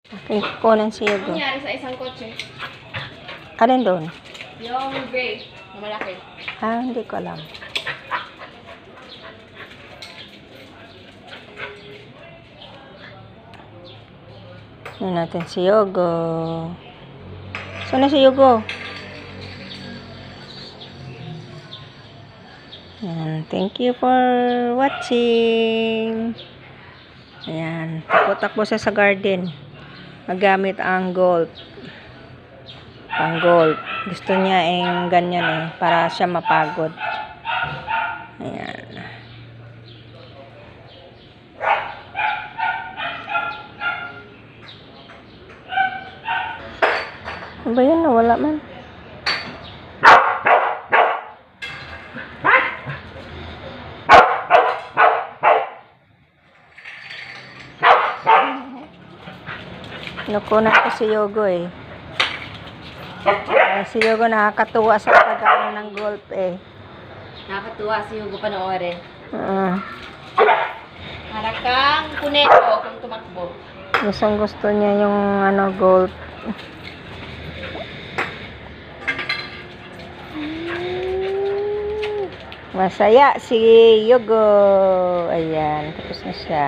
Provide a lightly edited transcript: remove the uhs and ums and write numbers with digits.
Okay, kukunan si Ano Yugo. nangyari sa isang kotse? Alin doon? Yung gray na malaki. Hindi ko alam. Ano natin si Yugo. Saan na si Yugo? Ayan, thank you for watching. Ayan, takbo-takbo siya sa garden. Magamit ang gold. Pang gold. Gusto niya ganyan para siya mapagod. Ayan. Ano ba yun? Nawala man. Nakunan ko si Yugo si Yugo nakakatuwa sa pag-ano ng golf Nakakatuwa si Hugo panoorin. Uh, Para kang kuneto kung tumakbo. Gustong gusto niya yung golf. Masaya si Yugo. Ayan, tapos na siya.